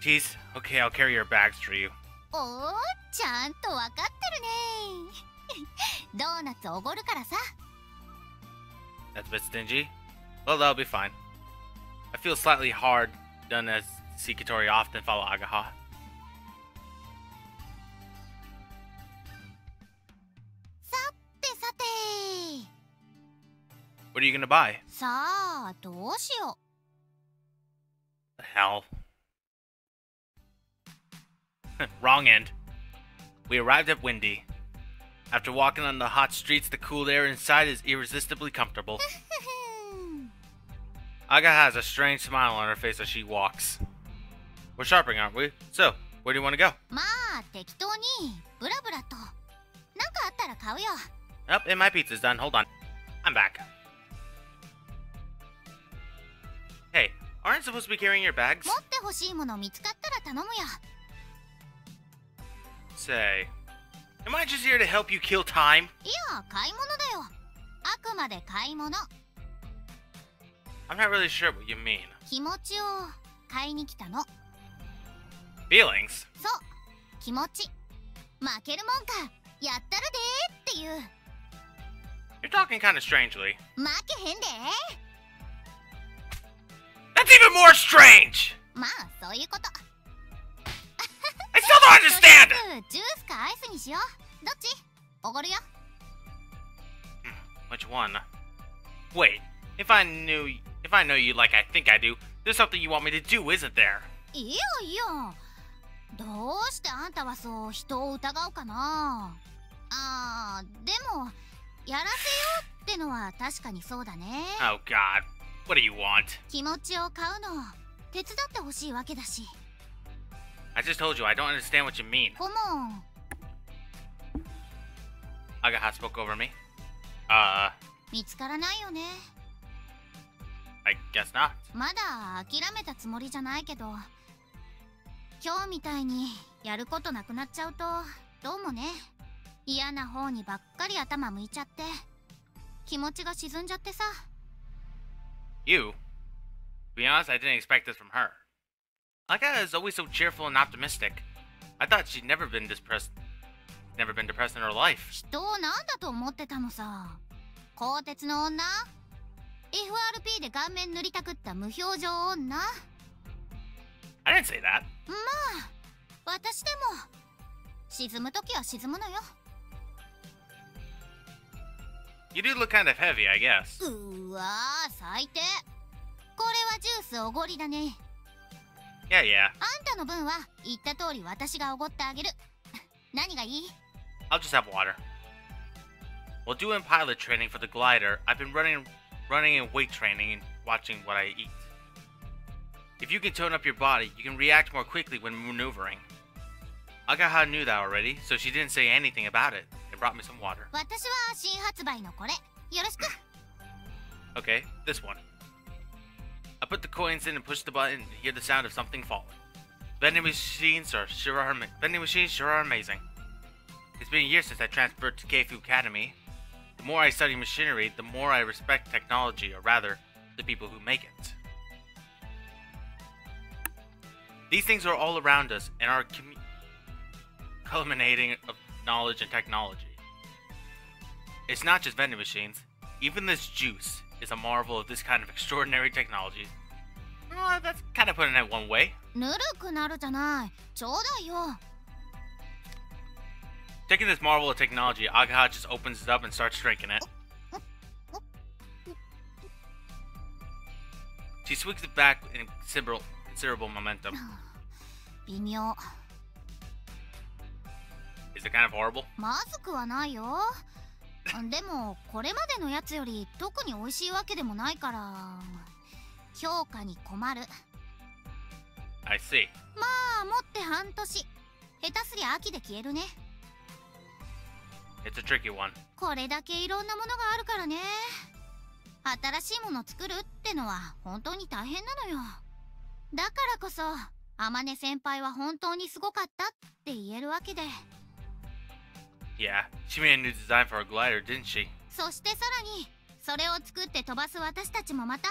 Jeez, okay, I'll carry your bags for you. おー、ちゃんとわかってるね。ドーナツおごるからさ。That's a bit stingy. Well, that'll be fine. I feel slightly hard done as Sekitori often follow Agaha. さてさて。What are you gonna buy? さあ、どうしよ The hell? Wrong end. We arrived at Windy. After walking on the hot streets, the cool air inside is irresistibly comfortable. う。 Aga has a strange smile on her face as she walks. We're shopping, aren't we? So, where do you want to go? まあ、適当にブラブラと。なんかあったら買うよ。 Oh, and my pizza's done. Hold on. I'm back. Hey, aren't you supposed to be carrying your bags? 持ってほしいもの見つかったら頼むよ。 Say, am I just here to help you kill time? いや、買い物だよ。あくまで買い物。 I'm not really sure what you mean. 気持ちを買いに来たの。 Feelings? そう、気持ち。負けるもんか、やったるでーっていう。 You're talking kind of strangely. 負けへんで That's even more strange! まあ、そういうこと。 I still don't とり understand! あえずジュースかアイスにしよう。どっちおごるよ。 Which one? Wait, if I know you like I think I do, there's something you want me to do, isn't there? いいよいいよ。どうしてあんたはそう人を疑うかな。あー、でもやらせようってのは確かにそうだね。 Oh god, what do you want? 気持ちを買うの手伝ってほしいわけだし。 I just told you I don't understand what you mean. 顧問。 Agaha spoke over me. 見つからないよね。 I guess not. まだ諦めたつもりじゃないけど、今日みたいにやることなくなっちゃうとどうもね。嫌な方にばっかり頭向いちゃって気持ちが沈んじゃってさ。 You? To be honest, I didn't expect this from her. Agaha is always so cheerful and optimistic. I thought she'd never been depressed in her life. 人をなんだと思ってたのさ。鋼鉄の女 FRP で顔面塗りたくった無表情女。 I didn't say that. まあ私でも沈むときは沈むのよ。 You do look kind of heavy, I guess. うわー最低。これはジュースおごりだね。 Yeah, yeah. あんたの分は言った通り私がおごってあげる。何がいい？ I'll just have water. While doing pilot training for the glider, I've been running and weight training and watching what I eat. If you can tone up your body, you can react more quickly when maneuvering. Agaha knew that already, so she didn't say anything about it and brought me some water. 私は新発売のこれ。よろしく。 Okay, this one. I put the coins in and push the button and hear the sound of something falling. Vending machines sure are amazing. It's been years since I transferred to Keifu Academy. The more I study machinery, the more I respect technology, or rather, the people who make it. These things are all around us and are culminating of knowledge and technology. It's not just vending machines. Even this juice is a marvel of this kind of extraordinary technology. Well, that's kind of putting it one way. ぬるくなるじゃない。ちょうだいよ。 Taking this marvel of technology, Agaha just opens it up and starts drinking it. She swings it back in considerable momentum. 微妙。 Is it kind of horrible? まずくはないよ。でもこれまでのやつより特に美味しいわけでもないから評価に困る。 I see. まあ持って半年。下手すりゃ秋で消えるね。 It's a tricky one. これだけいろんなものがあるからね。新しいもの作るってのは本当に大変なのよ。だからこそ天音先輩は本当にすごかったって言えるわけで。 Yeah, she made a new design for her glider, didn't she? そしてさらにそれを作って飛ばす私たちもまた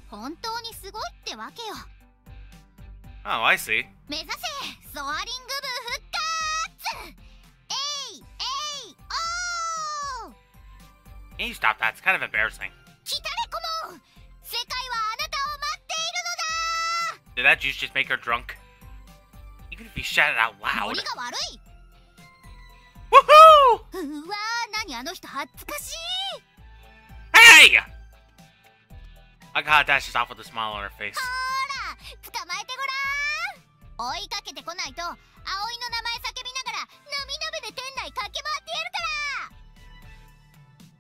本当にすごいってわけよ。Oh, I see. 目指せソアリング部復活。えいえいおー。 Can you stop that? It's kind of embarrassing. 来たれコモン、世界はあなたを待っているのだ。 Did that juice just make her drunk? Even if you shout it out ノ loud. リが悪い。 Woohoo! うわー、何あの人恥ずかしい。 Hey! Agaha dashes off with a smile on her face. ほら捕まえてごらん。追いかけてこないと葵の名前叫びながら涙目で店内駆け回ってやるから。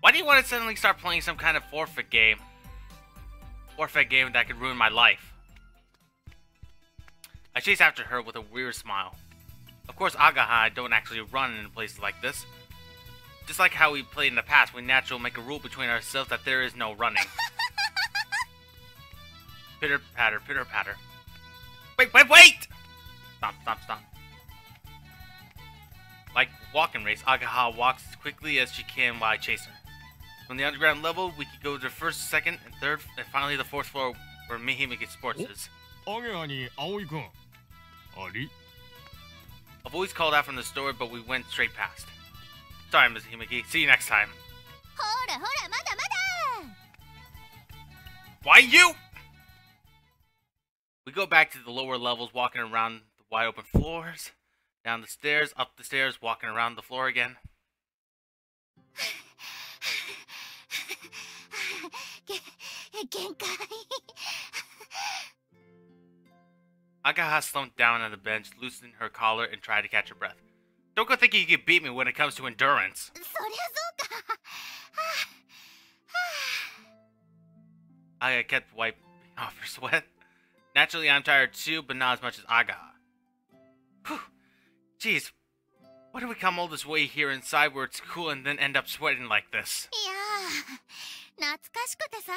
Why do you want to suddenly start playing some kind of forfeit game? Forfeit game that could ruin my life. I chase after her with a weird smile. Of course, Agaha don't actually run in places like this. Just like how we played in the past, we naturally make a rule between ourselves that there is no running. Pitter patter, pitter patter. Wait, wait, wait! Stop, stop, stop. Like walking race, Agaha walks as quickly as she can while I chase her. From the underground level, we could go to the first, second, and third, and finally the fourth floor where Mihimiki Sports is. A voice called out from the store, but we went straight past. Sorry, Miss Himiki. See you next time. ほらほらまだまだ。 Why you? We go back to the lower levels, walking around the wide open floors, down the stairs, up the stairs, walking around the floor again. 限界。 Agaha slumped down on the bench, loosened her collar, and tried to catch her breath. Don't go thinking you can beat me when it comes to endurance. そりゃそうか。 I kept wiping off her sweat. Naturally, I'm tired too, but not as much as Agaha. Whew. Jeez, why do we come all this way here inside where it's cool and then end up sweating like this? いやー、懐かしくてさ。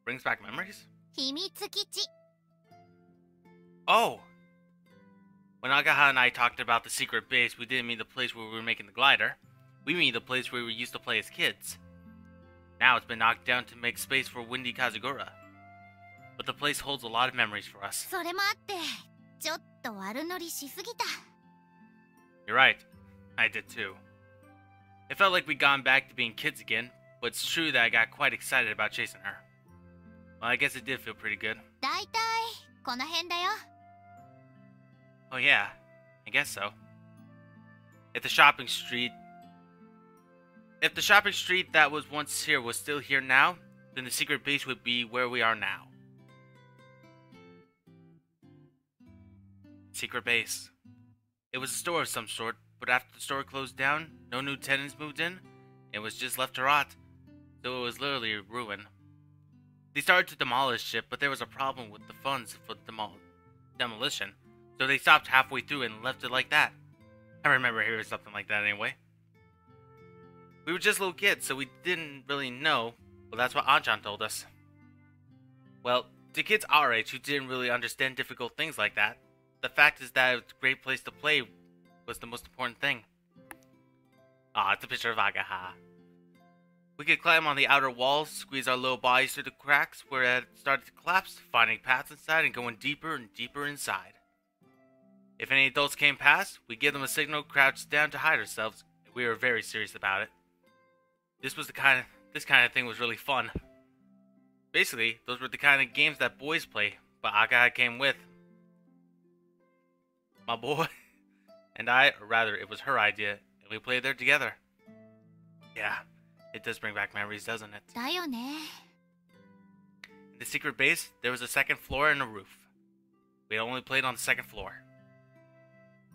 Brings back memories? 秘密基地。 Oh! When Agaha and I talked about the secret base, we didn't mean the place where we were making the glider. We mean the place where we used to play as kids. Now it's been knocked down to make space for Windy Kazugura. But the place holds a lot of memories for us. それもあって、ちょっと悪乗りしすぎた。 You're right. I did too. It felt like we'd gone back to being kids again, but it's true that I got quite excited about chasing her. Well, I guess it did feel pretty good. だいたいこの辺だよ。 Oh yeah, I guess so. If the shopping street that was once here was still here now, then the secret base would be where we are now. Secret base. It was a store of some sort, but after the store closed down, no new tenants moved in, it was just left to rot. So it was literally a ruin. They started to demolish it, but there was a problem with the funds for demolition. So they stopped halfway through and left it like that. I remember hearing something like that anyway. We were just little kids, so we didn't really know, but that's what Anchan told us. Well, to kids our age who didn't really understand difficult things like that, the fact is that it's a great place to play was the most important thing. Ah, it's a picture of Agaha. We could climb on the outer walls, squeeze our little bodies through the cracks where it had started to collapse, finding paths inside and going deeper and deeper inside. If any adults came past, we'd give them a signal, crouch down to hide ourselves, and we were very serious about it. This kind of thing was really fun. Basically, those were the kind of games that boys play, but Agaha came with. My boy and I, or rather, it was her idea, and we played there together. Yeah, it does bring back memories, doesn't it? だよね。 In the secret base, there was a second floor and a roof. We had only played on the second floor.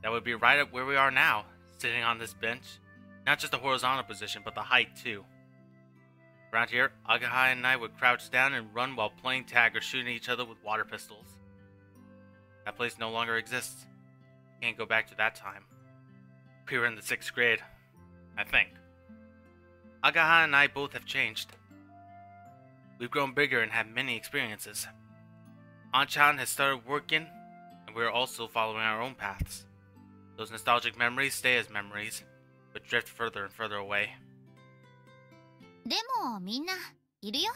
That would be right up where we are now, sitting on this bench. Not just the horizontal position, but the height too. Around here, Agaha and I would crouch down and run while playing tag or shooting each other with water pistols. That place no longer exists. Can't go back to that time. We were in the 6th grade, I think. Agaha and I both have changed. We've grown bigger and had many experiences. Anchan has started working, and we are also following our own paths. Those nostalgic memories stay as memories, but drift further and further away. でもみんないるよ。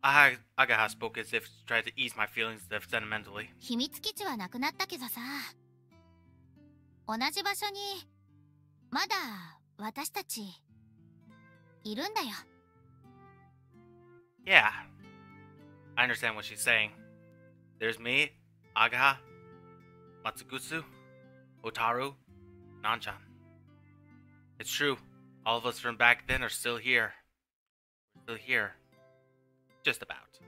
Agaha spoke as if to try to ease my feelings sentimentally. 秘密基地はなくなったけどさ、同じ場所にまだ私たちいるんだよ。Yeah, I understand what she's saying. There's me, Agaha, Matsugutsu, Otaru, Nanchan. It's true, all of us from back then are still here. We're still here. Just about.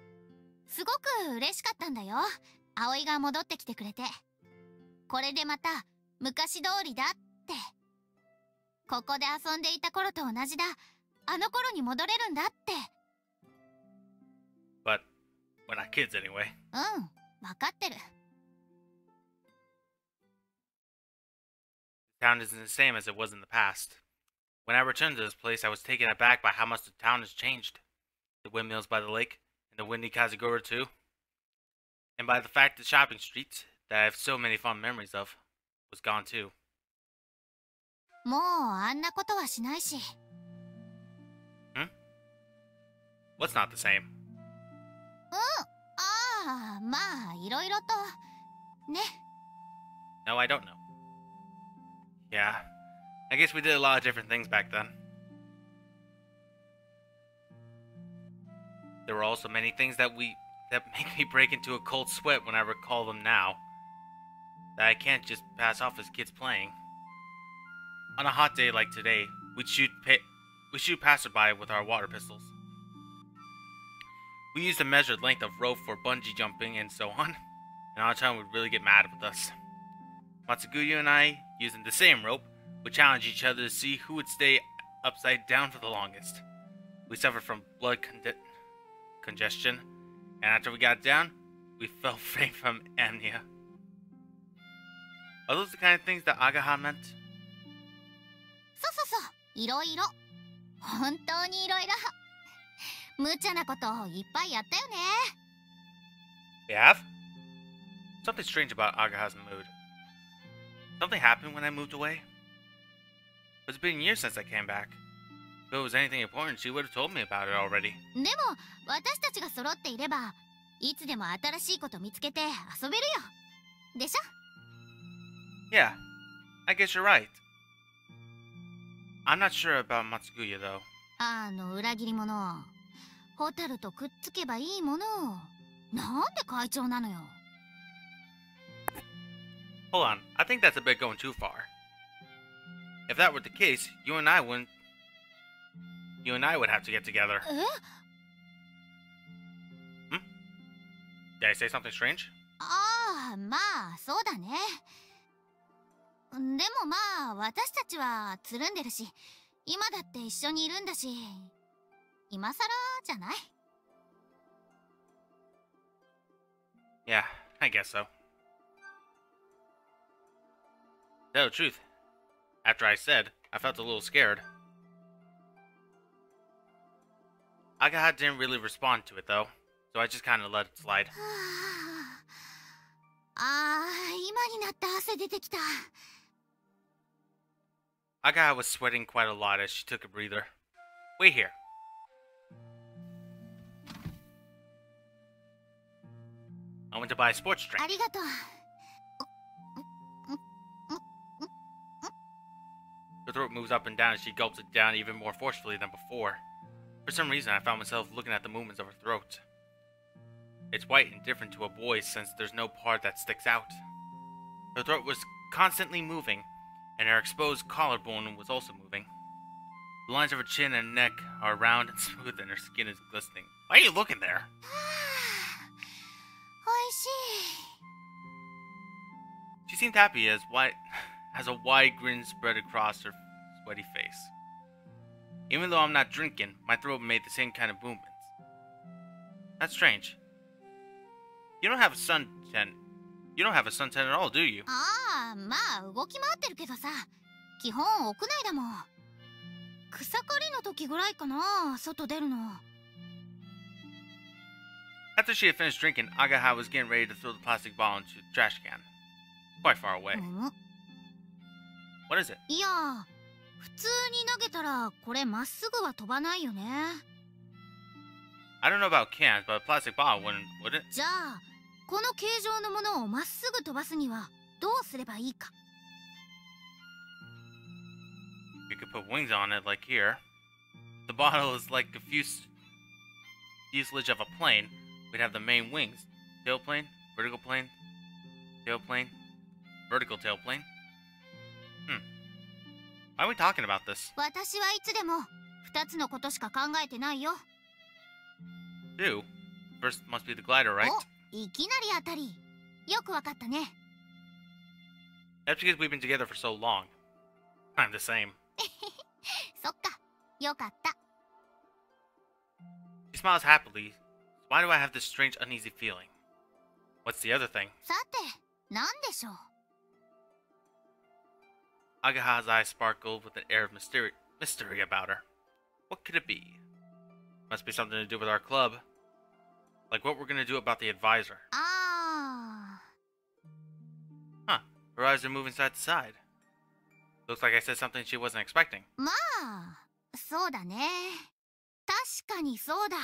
すごく嬉しかったんだよ、葵が戻ってきてくれて。これでまた昔通りだって。ここで遊んでいた頃と同じだ。あの頃に戻れるんだって。But we're not kids anyway. うん、わかってる。The town isn't the same as it was in the past. When I returned to this place, I was taken aback by how much the town has changed. The windmills by the lake, and the windy Kazagura too. And by the fact the shopping street, that I have so many fond memories of, was gone too. もうあんなことはしないし。What's not the same? ああ、まあいろいろとね。No, I don't know. Yeah, I guess we did a lot of different things back then. There were also many things that make me break into a cold sweat when I recall them now. That I can't just pass off as kids playing. On a hot day like today, we'd shoot passerby with our water pistols. We used a measured length of rope for bungee jumping and so on, and Anchan would really get mad with us. Matsuguyu and I, using the same rope, would challenge each other to see who would stay upside down for the longest. We suffered from blood congestion, and after we got down, we fell faint from amnesia. Are those the kind of things that Agaha meant? そうそうそう、いろいろ。本当にいろいろ。無茶なことをいっぱいやったよね。We have? Something strange about Agaha's mood. Something happened when I moved away? It's been years since I came back. If it was anything important, she would have told me about it already. でも私たちが揃っていれば、いつでも新しいこと見つけて遊べるよ。でしょ？ Yeah, I guess you're right. I'm not sure about Matsuguya though. 裏切り者。ホタルとくっつけばいいもの。なんで会長なのよ。Hold on, I think that's a bit going too far. If that were the case, you and I would have to get together. え？ Did I say something strange? ああ、まあそうだね。でもまあ私たちはつるんでるし、今だって一緒にいるんだし、今さらじゃない？ Yeah, I guess so. To tell the truth, after I said, I felt a little scared. Agaha didn't really respond to it though, so I just kind of let it slide. ああ、今になって汗出てきた。Agaha was sweating quite a lot as she took a breather. Wait here. I went to buy a sports drink. ありがとう。Her throat moves up and down as she gulps it down even more forcefully than before. For some reason, I found myself looking at the movements of her throat. It's white and different to a boy's since there's no part that sticks out. Her throat was constantly moving, and her exposed collarbone was also moving. The lines of her chin and neck are round and smooth, and her skin is glistening. Why are you looking there? おいしい。 She seemed happy as a wide grin spread across her sweaty face. Even though I'm not drinking, my throat made the same kind of movements. That's strange. You don't have a suntan. You don't have a suntan at all, do you? ああ、まあ動き回ってるけどさ、基本屋内だもん。草刈りの時ぐらいかな、外出るの。 After she had finished drinking, Agaha was getting ready to throw the plastic ball into the trash can. Quite far away. What is it? いや、普通に投げたらこれまっすぐは飛ばないよね。I don't know about cans, but a plastic bottle wouldn't, would it? じゃあこの形状のものをまっすぐ飛ばすにはどうすればいいか。 You could put wings on it, like here. The bottle is like a fuselage of a plane. We'd have the main wings. Tailplane, vertical plane, tailplane, vertical tailplane. Why are we talking about this? 私はいつでも2つのことしか考えてないよ。 Two? First must be the glider, right? お、いきなり当たり。よくわかったね。 That's because we've been together for so long. I'm the same. そっか、よかった。 She smiles happily. Why do I have this strange uneasy feeling? What's the other thing? さて、なんでしょう。 Agaha's eyes sparkled with an air of mystery about her. What could it be? Must be something to do with our club. Like what we're gonna do about the advisor. あ Huh. Her eyes are moving side to side. Looks like I said something she wasn't expecting. ー、まあ、そうだね。確かにそうだ。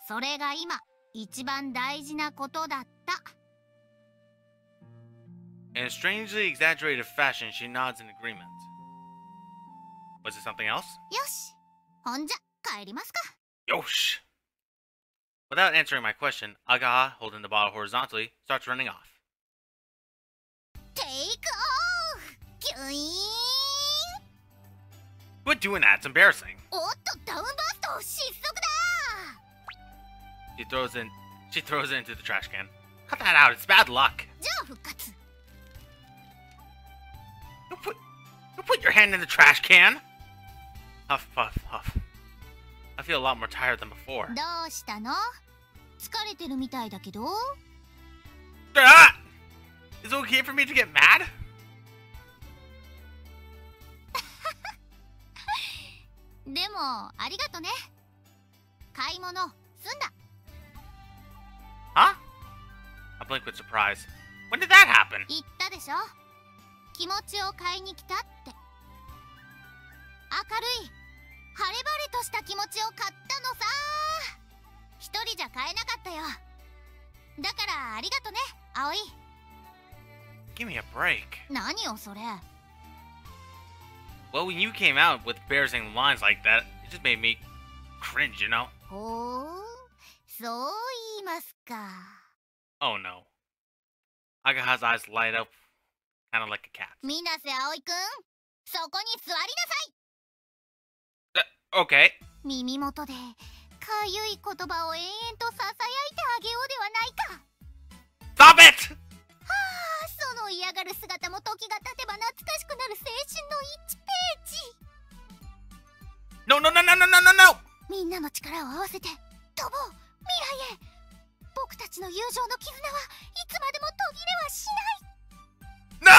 それが今、一番大事なことだった。 In a strangely exaggerated fashion, she nods in agreement. Was it something else? よし、ほんじゃ、帰りますか。 Yosh! Without answering my question, Agaha, holding the bottle horizontally, starts running off. テイクオフ！キュイーン！ Quit doing that, it's embarrassing. おっと、ダウンバースト失速だ！ She throws it into the trash can. Cut that out, it's bad luck. じゃあ復活。 You put your hand in the trash can. Huff, puff, huff. I feel a lot more tired than before. どうしたの？疲れてるみたいだけど。 Ah! Is it okay for me to get mad? でも、ありがとね。買い物、済んだ。 Huh? I blink with surprise. When did that happen? 言ったでしょ。気持ちを買いに来たって。明るい、晴れ晴れとした気持ちを買ったのさ。一人じゃ買えなかったよ。だからありがとね、葵。 Give me a break. 何よそれ。 Well, when you came out with embarrassing lines like that, it just made me cringe, you know? ほう、そう言いますか。 Oh no. Agaha's eyes light up, kind of like a cat. 水瀬葵くん、そこに座りなさい。 Okay. 耳元でかゆい言葉を延々とささやいてあげようではないか。 Stop it! その嫌がる姿も時が経てば懐かしくなる青春の1ページ。 No, no, no, no, no, no, no, no! みんなの力を合わせて飛ぼう、未来へ。僕たちの友情の絆はいつまでも途切れはしない。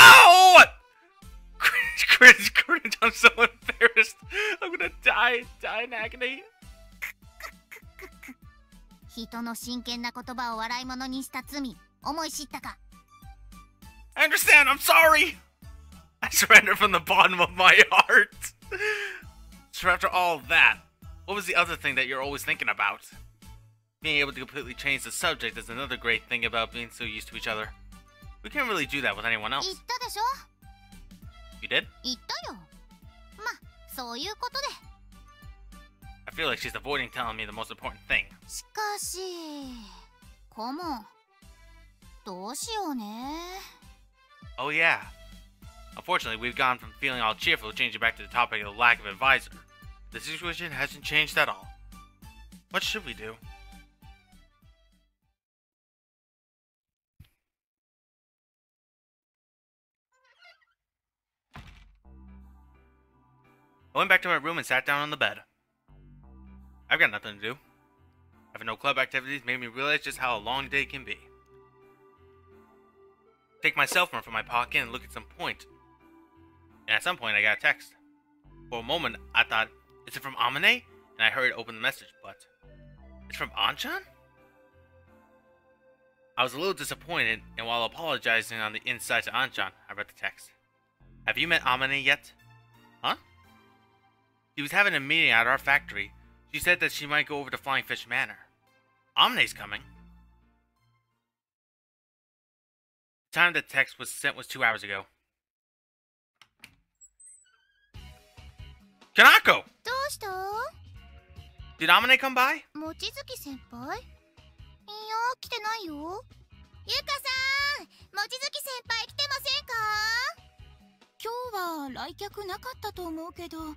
No! Cringe, cringe, I'm so embarrassed. I'm gonna die in agony. 人の真剣な言葉を笑い物にした罪、思い知ったか。 I understand, I'm sorry! I surrender from the bottom of my heart. So after all of that, what was the other thing that you're always thinking about? Being able to completely change the subject is another great thing about being so used to each other. We can't really do that with anyone 言 else. ったでしょ。 You did? 言ったよ。ま、そういうことで。 I feel like she's avoiding telling me the most important thing. しかし、顧問、どうしようね。 Oh yeah. Unfortunately, we've gone from feeling all cheerful to changing back to the topic of the lack of advisor. The situation hasn't changed at all. What should we do? I went back to my room and sat down on the bed. I've got nothing to do. Having no club activities made me realize just how a long day can be. Take my cell phone from my pocket and look at some point. And at some point I got a text. For a moment I thought, is it from Amane? And I hurried to open the message, but it's from Anchan? I was a little disappointed, and while apologizing on the inside to Anchan, I read the text. Have you met Amane yet? Huh? She was having a meeting at our factory. She said that she might go over to Flying Fish Manor. Amane's coming. The time the text was sent was 2 hours ago. Kanako! どうした？ Did Amane come by? 望月先輩？いや、来てないよ。ゆかさん、望月先輩来てませんか？今日は来客なかったと思うけど。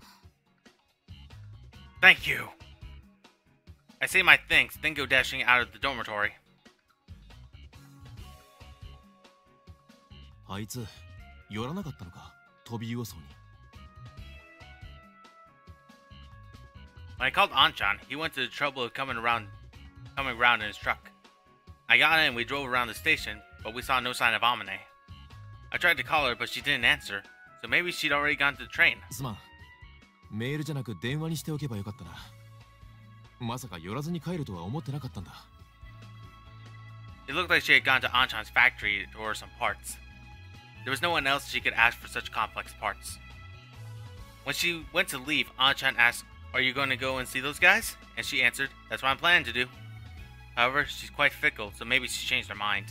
Thank you. I say my thanks, then go dashing out of the dormitory. あいつ、寄らなかったのか、飛び予想に。When I called Anchan, he went to the trouble of coming around in his truck. I got in and we drove around the station, but we saw no sign of Amane. I tried to call her, but she didn't answer, so maybe she'd already gone to the train. すまん。メールじゃなく電話にしておけばよかったな。まさか寄らずに帰るとは思ってなかったんだ。It looked like she had gone to Anchan's factory to order some parts. There was no one else she could ask for such complex parts. When she went to leave, Anchan asked, "Are you going to go and see those guys?" And she answered, "That's what I'm planning to do." However, she's quite fickle, so maybe she's changed her mind.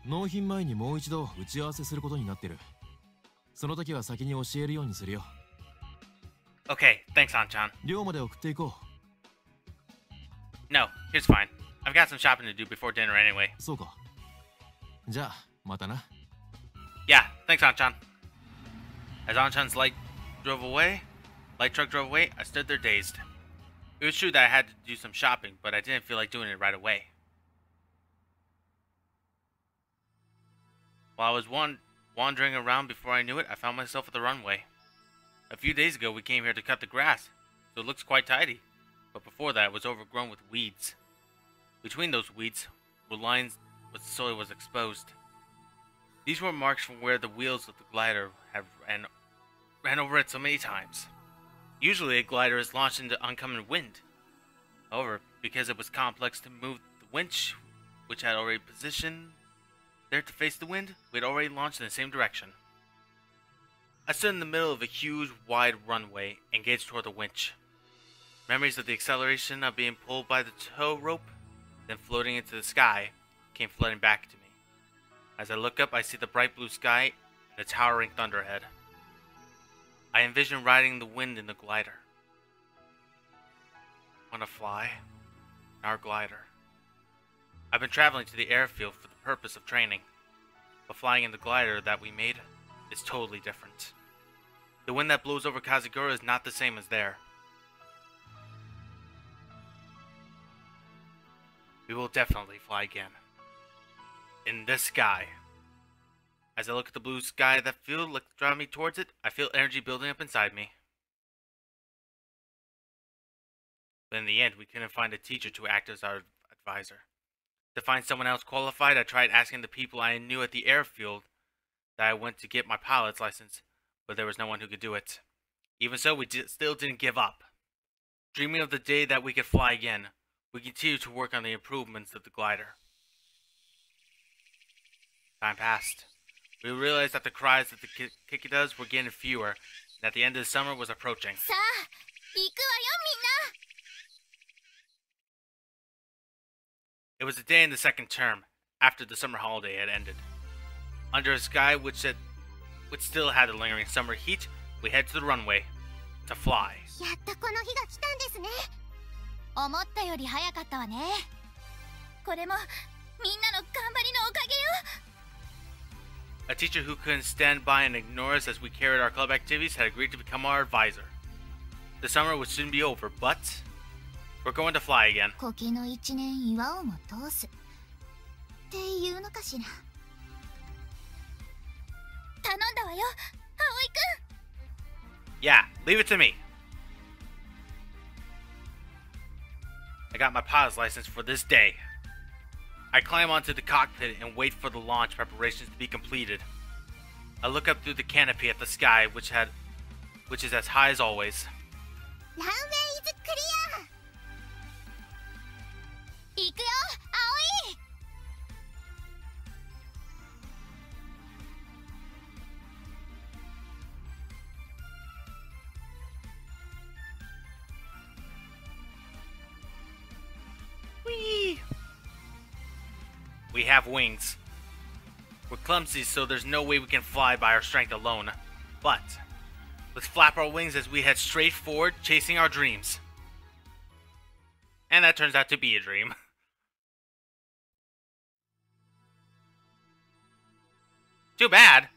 納品前にもう一度打ち合わせすることになってる。その時は先に教えるようにするよ。Okay, thanks, Anchan. 寮まで送っていこう。No, here's fine. I've got some shopping to do before dinner anyway. そうか。じゃあ、またな。Yeah, thanks, Anchan. As Anchan's light truck drove away, I stood there dazed. It was true that I had to do some shopping, but I didn't feel like doing it right away. While I was wandering around before I knew it, I found myself at the runway. A few days ago, we came here to cut the grass, so it looks quite tidy. But before that, it was overgrown with weeds. Between those weeds were lines where the soil was exposed. These were marks from where the wheels of the glider have ran over it so many times. Usually, a glider is launched into oncoming wind. However, because it was complex to move the winch, which had already positioned there to face the wind, we had already launched in the same direction. I stood in the middle of a huge, wide runway and gazed toward the winch. Memories of the acceleration of being pulled by the tow rope, then floating into the sky, came flooding back to me. As I look up, I see the bright blue sky and the towering thunderhead. I envision riding the wind in the glider. I want to fly in our glider. I've been traveling to the airfield for the purpose of training, but flying in the glider that we made is totally different. The wind that blows over Kazagura is not the same as there. We will definitely fly again. In this sky. As I look at the blue sky that field draw me towards it, I feel energy building up inside me. But in the end, we couldn't find a teacher to act as our advisor. To find someone else qualified, I tried asking the people I knew at the airfield that I went to get my pilot's license, but there was no one who could do it. Even so, we still didn't give up. Dreaming of the day that we could fly again, we continued to work on the improvements of the glider. Time passed. We realized that the cries of the Kikitas were getting fewer, and that the end of the summer was approaching. さあ、行くわよみんな。It was the day in the second term, after the summer holiday had ended. Under a sky which still had the lingering summer heat, we head to the runway to fly. やっとこの日が来たんですね。思ったより早かったわね。これもみんなの頑張りのおかげよ。A teacher who couldn't stand by and ignore us as we carried our club activities had agreed to become our advisor. The summer would soon be over, but we're going to fly again. 苔の一年岩をも通すっていうのかしら。頼んだわよ、葵くん。 Yeah, leave it to me. I got my pilot's license for this day. I climb onto the cockpit and wait for the launch preparations to be completed. I look up through the canopy at the sky, which is as high as always. ランウェイズクリア。行くよ、葵。We have wings. We're clumsy, so there's no way we can fly by our strength alone. But let's flap our wings as we head straight forward, chasing our dreams. And that turns out to be a dream. Too bad.